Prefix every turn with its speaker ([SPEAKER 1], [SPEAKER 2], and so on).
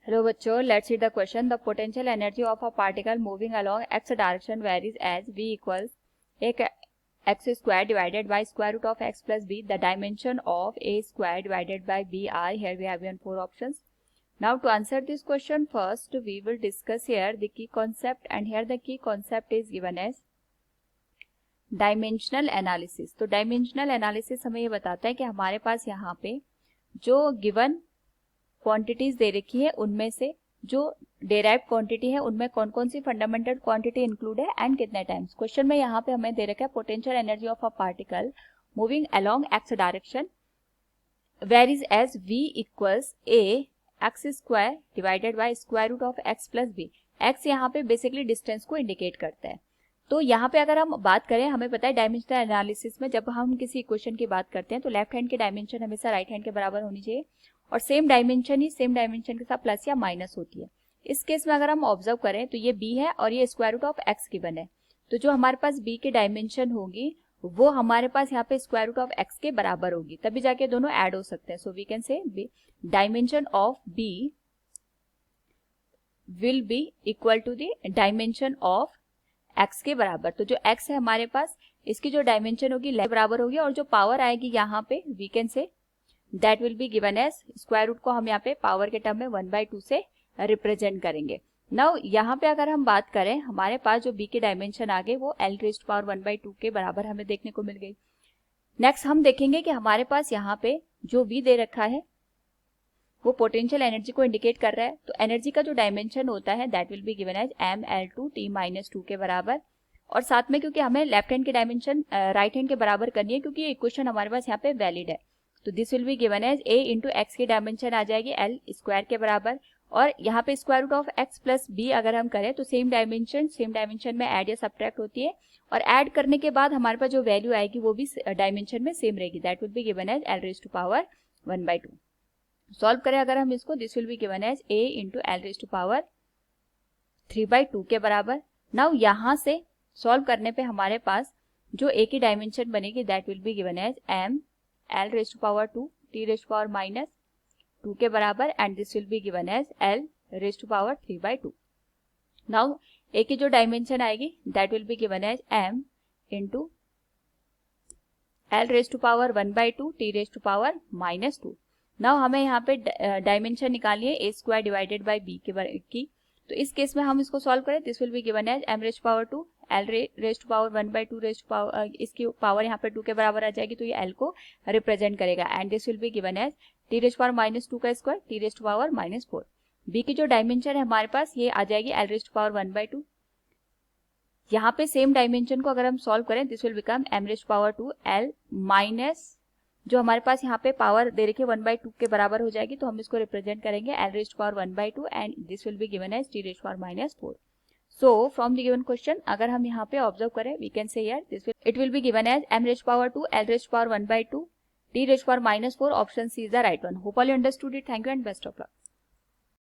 [SPEAKER 1] Hello बच्चों, let's see the question. The potential energy of a particle moving along x direction varies as v equals x square divided by square root of x plus b. The dimension of a square divided by b are, here we have given 4 options. Now to answer this question, first we will discuss here the key concept, and here the key concept is given as dimensional analysis. तो dimensional analysis हमें ये बताता है कि हमारे पास यहाँ पे जो गिवन क्वांटिटीज दे रखी है उनमें से जो डेराइव क्वांटिटी है उनमें कौन कौन सी फंडामेंटल क्वांटिटी इंक्लूड है एंड कितने टाइम्स. क्वेश्चन में यहाँ पे हमें दे रखा है potential energy of a particle moving along x direction varies as v equals a x square divided by square root of x plus b. x यहाँ पे बेसिकली डिस्टेंस को इंडिकेट करता है. तो यहाँ पे अगर हम बात करें, हमें पता है डायमेंशनल एनालिसिस में जब हम किसी इक्वेशन की बात करते हैं तो लेफ्ट हैंड की डायमेंशन हमेशा राइट हैंड के बराबर होनी चाहिए और सेम डायमेंशन ही सेम डायमेंशन के साथ प्लस या माइनस होती है. इस केस में अगर हम ऑब्जर्व करें तो ये b है और ये square root of x given है. तो जो हमारे पास b की डायमेंशन होगी वो हमारे पास यहाँ पे स्क्वायर रूट ऑफ x के बराबर होगी, तभी जाके दोनों ऐड हो सकते हैं. So we can say dimension of b will be equal to the dimension of x के बराबर. तो जो x है हमारे पास, इसकी जो डायमेंशन होगी लेफ्ट बराबर होगी और जो पावर आएगी यहाँ पे we can say that will be given as square root को हम यहाँ पे पावर के टर्म में 1/2 से रिप्रेजेंट करेंगे. नाउ यहाँ पे अगर हम बात करें, हमारे पास जो b की डायमेंशन आ गई वो l रेज़ टू पावर 1/2 के बराबर हमें देखने को मिल गई. नेक्स्ट हम देखेंगे कि हमारे पास यहाँ पे जो v दे रखा है वो पोटेंशियल एनर्जी को इंडिकेट कर रहा है. तो एनर्जी का जो डायमेंशन होता है that will be given as mL2t-2 के बराबर. और साथ में क्योंकि हमें लेफ्ट हैंड की डायमेंशन राइट हैंड के बराबर करनी है क्योंकि ये इक्वेशन हमारे पास यहाँ पे वैलिड है, तो this will be given as a into x की डायमेंशन आ जाएगी l स्क्वायर के बराबर. और यहाँ पे square root of x plus b अगर हम करें तो सेम डायमेंशन में ऐड या सब्ट्रैक्ट होती है और ऐड करने के बाद हमारे पास जो वैल्यू आएगी वो भी डायमेंशन में सेम रहेगी. That will be given as l raise to power 1/2. Solve करें अगर हम इसको, this will be given as a into l raise to power 3/2 के बराबर. नाउ यहाँ से सॉल्व करने पे हमारे पास जो a की डायमेंशन बनेगी that will be given as m l raise to power 2 t raise to power -2 के बराबर and this will be given as l raise to power 3/2. Now a की जो डायमेंशन आएगी that will be given as m into l raise to power 1/2 t raise to power -2. Now हमें यहाँ पे dimension निकालनी है a square divided by b की. तो इस केस में हम इसको सॉल्व करें, this will be given as m raise to power 2 l raise to power 1/2 raise to power, इसकी पावर यहाँ पे 2 के बराबर आ जाएगी तो ये l को रिप्रेजेंट करेगा and this will be given as t raise to power -2 का square t raise to power -4. b की जो डायमेंशन है हमारे पास ये आ जाएगी l रेज़ टू पावर 1/2. यहाँ पे सेम डायमेंशन को अगर हम सॉल्व करें this will become m raise to power 2 l minus जो हमारे पास यहाँ पे पावर दे रखी है 1/2 के बराबर हो जाएगी, तो हम इसको रिप्रेजेंट करेंगे l raise to power 1/2 and this will be given as t raise to power -4. So from the given question अगर हम यहाँ पे ऑब्जर्व करें we can say here this it will be given as m raise to power 2 l raise to power 1/2 t raise to power -4. Option C is the right one. Hope all you understood it. Thank you and best of luck.